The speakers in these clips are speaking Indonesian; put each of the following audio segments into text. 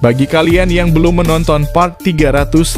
Bagi kalian yang belum menonton part 320,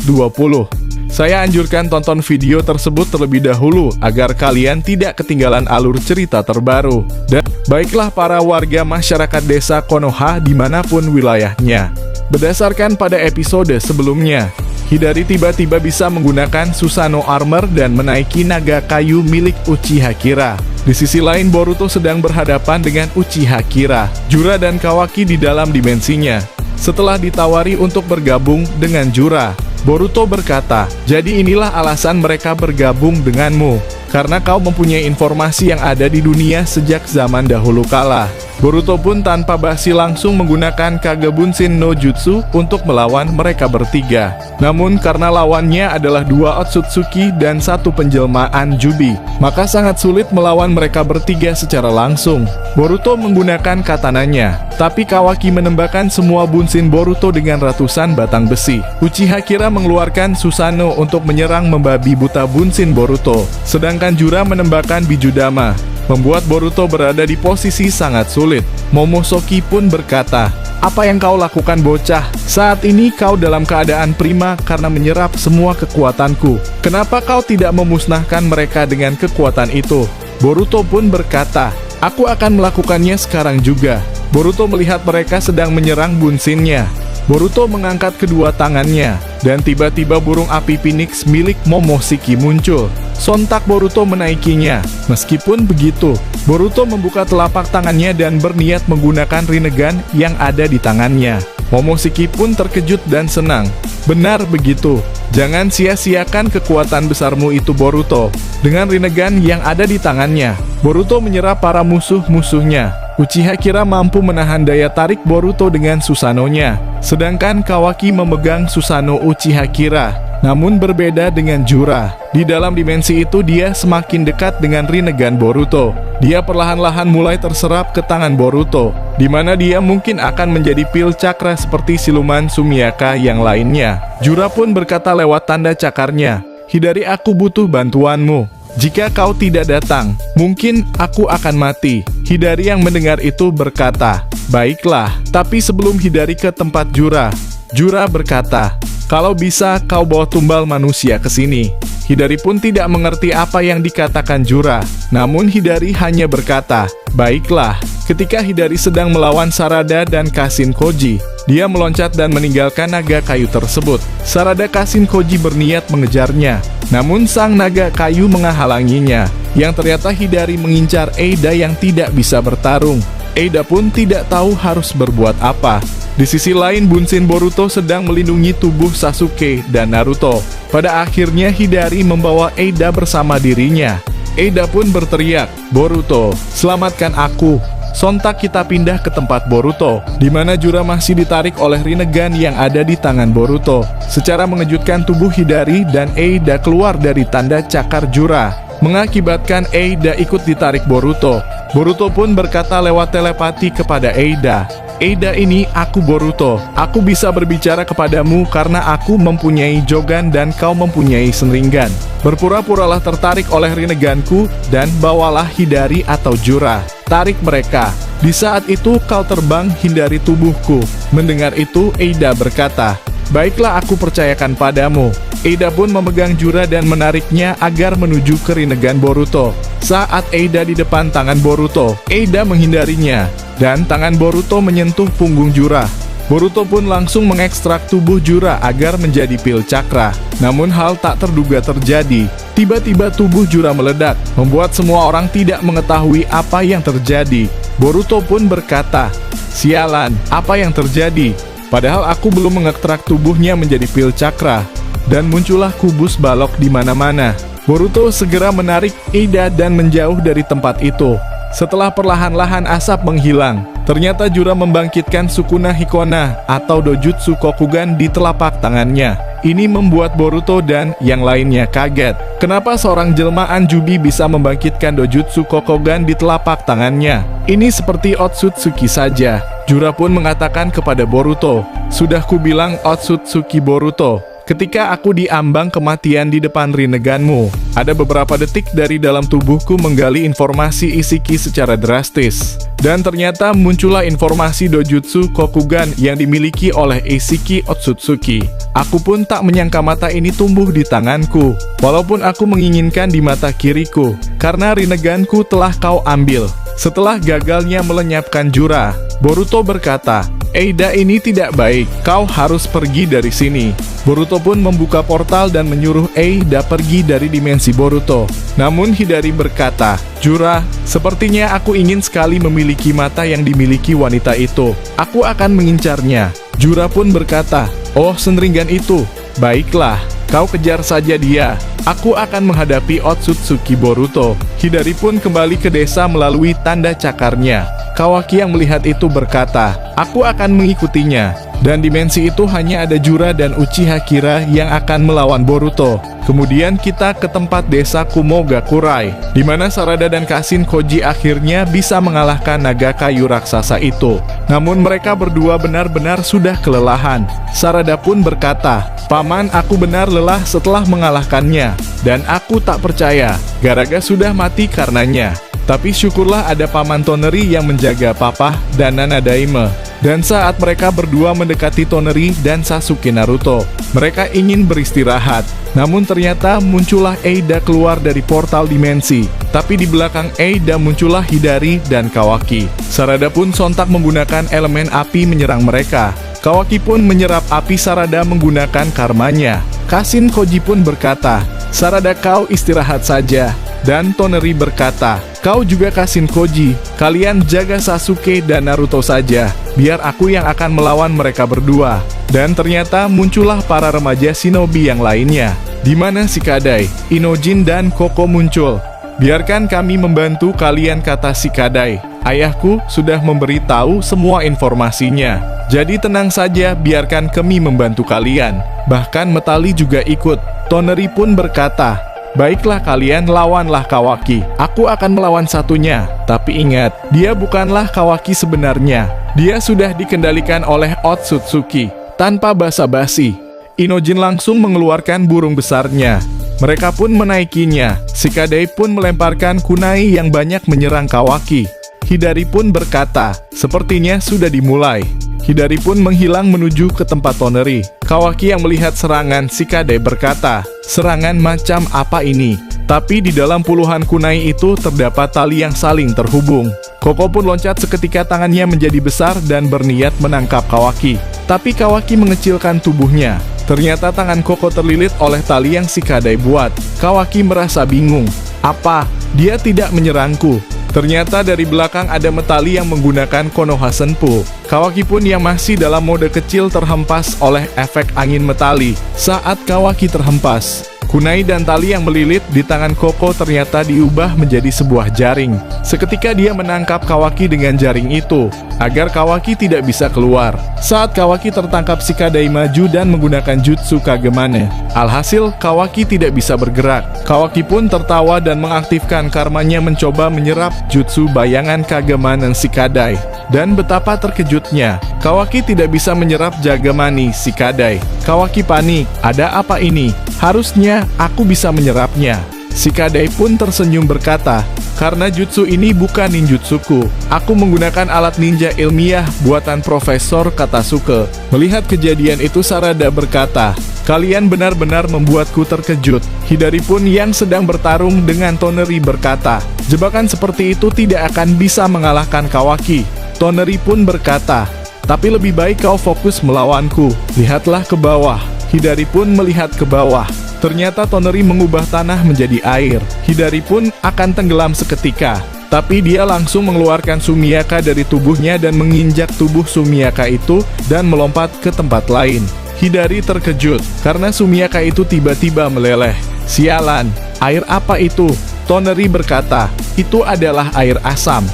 saya anjurkan tonton video tersebut terlebih dahulu agar kalian tidak ketinggalan alur cerita terbaru. Dan baiklah para warga masyarakat desa Konoha dimanapun wilayahnya. Berdasarkan pada episode sebelumnya, Hidari tiba-tiba bisa menggunakan Susanoo Armor dan menaiki naga kayu milik Uchiha Kira. Di sisi lain, Boruto sedang berhadapan dengan Uchiha Kira, Jura dan Kawaki di dalam dimensinya. Setelah ditawari untuk bergabung dengan Jura, Boruto berkata, "Jadi inilah alasan mereka bergabung denganmu, karena kau mempunyai informasi yang ada di dunia sejak zaman dahulu kala." Boruto pun tanpa basi langsung menggunakan Kage Bunshin no Jutsu untuk melawan mereka bertiga. Namun karena lawannya adalah 2 Otsutsuki dan 1 penjelmaan Jubi, maka sangat sulit melawan mereka bertiga secara langsung. Boruto menggunakan katananya, tapi Kawaki menembakkan semua Bunshin Boruto dengan ratusan batang besi. Uchiha Kira mengeluarkan Susanoo untuk menyerang membabi buta Bunshin Boruto, sedangkan Jura menembakkan Bijudama, membuat Boruto berada di posisi sangat sulit. Momoshiki pun berkata, "Apa yang kau lakukan bocah? Saat ini kau dalam keadaan prima karena menyerap semua kekuatanku. Kenapa kau tidak memusnahkan mereka dengan kekuatan itu?" Boruto pun berkata, "Aku akan melakukannya sekarang juga." Boruto melihat mereka sedang menyerang Bunshin-nya. Boruto mengangkat kedua tangannya, dan tiba-tiba burung api Phoenix milik Momoshiki muncul. Sontak Boruto menaikinya. Meskipun begitu, Boruto membuka telapak tangannya dan berniat menggunakan Rinnegan yang ada di tangannya. Momoshiki pun terkejut dan senang. "Benar begitu. Jangan sia-siakan kekuatan besarmu itu, Boruto." Dengan Rinnegan yang ada di tangannya, Boruto menyerap para musuh-musuhnya. Uchiha Kira mampu menahan daya tarik Boruto dengan Susanoo-nya, sedangkan Kawaki memegang Susanoo Uchiha Kira. Namun berbeda dengan Jura, di dalam dimensi itu dia semakin dekat dengan Rinnegan Boruto. Dia perlahan-lahan mulai terserap ke tangan Boruto, di mana dia mungkin akan menjadi pil cakra seperti siluman Sumiaka yang lainnya. Jura pun berkata lewat tanda cakarnya, "Hidari, aku butuh bantuanmu. Jika kau tidak datang, mungkin aku akan mati." Hidari yang mendengar itu berkata, "Baiklah." Tapi sebelum Hidari ke tempat Jura, Jura berkata, "Kalau bisa kau bawa tumbal manusia ke sini." Hidari pun tidak mengerti apa yang dikatakan Jura. Namun Hidari hanya berkata, "Baiklah." Ketika Hidari sedang melawan Sarada dan Kashin Koji, dia meloncat dan meninggalkan naga kayu tersebut. Sarada Kashin Koji berniat mengejarnya, namun sang naga kayu menghalanginya. Yang ternyata Hidari mengincar Eida yang tidak bisa bertarung. Eida pun tidak tahu harus berbuat apa. Di sisi lain, Bunshin Boruto sedang melindungi tubuh Sasuke dan Naruto. Pada akhirnya Hidari membawa Eida bersama dirinya. Eida pun berteriak, "Boruto, selamatkan aku." Sontak kita pindah ke tempat Boruto, di mana Jura masih ditarik oleh Rinnegan yang ada di tangan Boruto. Secara mengejutkan tubuh Hidari dan Eida keluar dari tanda cakar Jura, mengakibatkan Eida ikut ditarik Boruto. Boruto pun berkata lewat telepati kepada Eida, "Eida, ini aku Boruto. Aku bisa berbicara kepadamu karena aku mempunyai Jogan dan kau mempunyai Senringan. Berpura-puralah tertarik oleh Rinneganku dan bawalah Hidari atau Jura. Tarik mereka. Di saat itu kau terbang hindari tubuhku." Mendengar itu, Eida berkata, "Baiklah, aku percayakan padamu." Eida pun memegang Jura dan menariknya agar menuju ke Rinnegan Boruto. Saat Eida di depan tangan Boruto, Eida menghindarinya, dan tangan Boruto menyentuh punggung Jura. Boruto pun langsung mengekstrak tubuh Jura agar menjadi pil cakra. Namun hal tak terduga terjadi. Tiba-tiba tubuh Jura meledak, membuat semua orang tidak mengetahui apa yang terjadi. Boruto pun berkata, "Sialan, apa yang terjadi? Padahal aku belum mengekstrak tubuhnya menjadi pil cakra." Dan muncullah kubus balok di mana-mana. Boruto segera menarik Eida dan menjauh dari tempat itu. Setelah perlahan-lahan asap menghilang, ternyata Jura membangkitkan Sukuna Hikona atau Dojutsu Kokugan di telapak tangannya. Ini membuat Boruto dan yang lainnya kaget. Kenapa seorang jelmaan Jubi bisa membangkitkan Dojutsu Kokugan di telapak tangannya? Ini seperti Otsutsuki saja. Jura pun mengatakan kepada Boruto, "Sudah kubilang Otsutsuki Boruto. Ketika aku diambang kematian di depan Rinneganmu, ada beberapa detik dari dalam tubuhku menggali informasi Isiki secara drastis. Dan ternyata muncullah informasi Dojutsu Kokugan yang dimiliki oleh Isiki Otsutsuki. Aku pun tak menyangka mata ini tumbuh di tanganku, walaupun aku menginginkan di mata kiriku, karena Rinneganku telah kau ambil. Setelah gagalnya melenyapkan Jura, Boruto berkata, "Eida ini tidak baik, kau harus pergi dari sini." Boruto pun membuka portal dan menyuruh Eida pergi dari dimensi Boruto. Namun Hidari berkata, "Jura, sepertinya aku ingin sekali memiliki mata yang dimiliki wanita itu. Aku akan mengincarnya." Jura pun berkata, "Oh, senringan itu. Baiklah, kau kejar saja dia. Aku akan menghadapi Otsutsuki Boruto." Hidari pun kembali ke desa melalui tanda cakarnya. Kawaki yang melihat itu berkata, "Aku akan mengikutinya." Dan dimensi itu hanya ada Jura dan Uchiha Kira yang akan melawan Boruto. Kemudian kita ke tempat desa Kumogakurai, di mana Sarada dan Kashin Koji akhirnya bisa mengalahkan naga kayu raksasa itu. Namun mereka berdua benar-benar sudah kelelahan. Sarada pun berkata, "Paman, aku benar lelah setelah mengalahkannya, dan aku tak percaya Garaga sudah mati karenanya. Tapi syukurlah ada Paman Toneri yang menjaga Papa dan Nana Daime." Dan saat mereka berdua mendekati Toneri dan Sasuke Naruto, mereka ingin beristirahat. Namun ternyata muncullah Eida keluar dari portal dimensi. Tapi di belakang Eida muncullah Hidari dan Kawaki. Sarada pun sontak menggunakan elemen api menyerang mereka. Kawaki pun menyerap api Sarada menggunakan karmanya. Kashin Koji pun berkata, "Sarada, kau istirahat saja." Dan Toneri berkata, "Kau juga Kashin Koji, kalian jaga Sasuke dan Naruto saja, biar aku yang akan melawan mereka berdua." Dan ternyata muncullah para remaja shinobi yang lainnya, di mana Shikadai, Inojin dan Koko muncul. "Biarkan kami membantu kalian," kata Shikadai. "Ayahku sudah memberitahu semua informasinya. Jadi tenang saja, biarkan kami membantu kalian." Bahkan Metali juga ikut. Toneri pun berkata, "Baiklah kalian, lawanlah Kawaki. Aku akan melawan satunya. Tapi ingat, dia bukanlah Kawaki sebenarnya. Dia sudah dikendalikan oleh Otsutsuki." Tanpa basa-basi, Inojin langsung mengeluarkan burung besarnya. Mereka pun menaikinya. Shikadai pun melemparkan kunai yang banyak menyerang Kawaki. Hidari pun berkata, "Sepertinya sudah dimulai." Hidari pun menghilang menuju ke tempat Toneri. Kawaki yang melihat serangan Shikadai berkata, "Serangan macam apa ini?" Tapi di dalam puluhan kunai itu terdapat tali yang saling terhubung. Koko pun loncat seketika, tangannya menjadi besar dan berniat menangkap Kawaki. Tapi Kawaki mengecilkan tubuhnya. Ternyata tangan Koko terlilit oleh tali yang Shikadai buat. Kawaki merasa bingung. Apa? Dia tidak menyerangku. Ternyata dari belakang ada Metali yang menggunakan Konoha Senpu. Kawaki pun yang masih dalam mode kecil terhempas oleh efek angin Metali. Saat Kawaki terhempas, kunai dan tali yang melilit di tangan Koko ternyata diubah menjadi sebuah jaring. Seketika dia menangkap Kawaki dengan jaring itu, agar Kawaki tidak bisa keluar. Saat Kawaki tertangkap, Shikadai maju dan menggunakan Jutsu Kagemane. Alhasil, Kawaki tidak bisa bergerak. Kawaki pun tertawa dan mengaktifkan karmanya mencoba menyerap Jutsu bayangan Kagemane Shikadai. Dan betapa terkejutnya, Kawaki tidak bisa menyerap Jagamani Shikadai. Kawaki panik, "Ada apa ini? Harusnya aku bisa menyerapnya." Shikadai pun tersenyum berkata, "Karena jutsu ini bukan ninjutsuku. Aku menggunakan alat ninja ilmiah buatan Profesor Katasuke." Melihat kejadian itu, Sarada berkata, "Kalian benar-benar membuatku terkejut." Hidari pun yang sedang bertarung dengan Toneri berkata, "Jebakan seperti itu tidak akan bisa mengalahkan Kawaki." Toneri pun berkata, "Tapi lebih baik kau fokus melawanku. Lihatlah ke bawah." Hidari pun melihat ke bawah. Ternyata Toneri mengubah tanah menjadi air. Hidari pun akan tenggelam seketika. Tapi dia langsung mengeluarkan Sumiaka dari tubuhnya dan menginjak tubuh Sumiaka itu dan melompat ke tempat lain. Hidari terkejut karena Sumiaka itu tiba-tiba meleleh. "Sialan, air apa itu?" Toneri berkata, "Itu adalah air asam.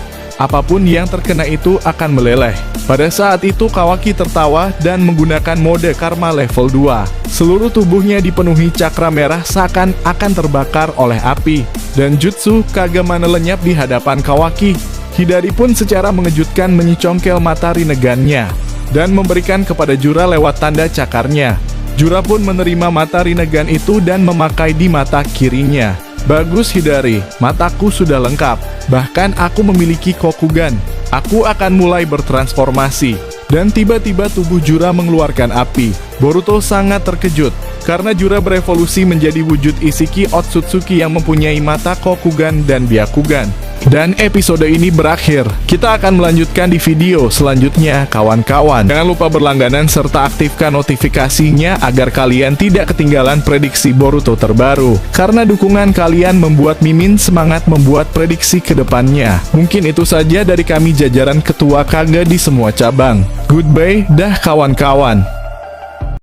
Apapun yang terkena itu akan meleleh." Pada saat itu Kawaki tertawa dan menggunakan mode karma level 2. Seluruh tubuhnya dipenuhi cakra merah seakan akan terbakar oleh api. Dan Jutsu Kagemane lenyap di hadapan Kawaki. Hidari pun secara mengejutkan menyicongkel mata Rinnegan-nya dan memberikan kepada Jura lewat tanda cakarnya. Jura pun menerima mata Rinnegan itu dan memakai di mata kirinya. Bagus Hidari, mataku sudah lengkap. Bahkan aku memiliki Kokugan. Aku akan mulai bertransformasi. Dan tiba-tiba tubuh Jura mengeluarkan api. Boruto sangat terkejut, karena Jura berevolusi menjadi wujud Isshiki Otsutsuki yang mempunyai mata Kokugan dan Byakugan. Dan episode ini berakhir. Kita akan melanjutkan di video selanjutnya, kawan-kawan. Jangan lupa berlangganan serta aktifkan notifikasinya agar kalian tidak ketinggalan prediksi Boruto terbaru. Karena dukungan kalian membuat Mimin semangat membuat prediksi ke depannya. Mungkin itu saja dari kami jajaran ketua Kage di semua cabang. Goodbye, dah kawan-kawan.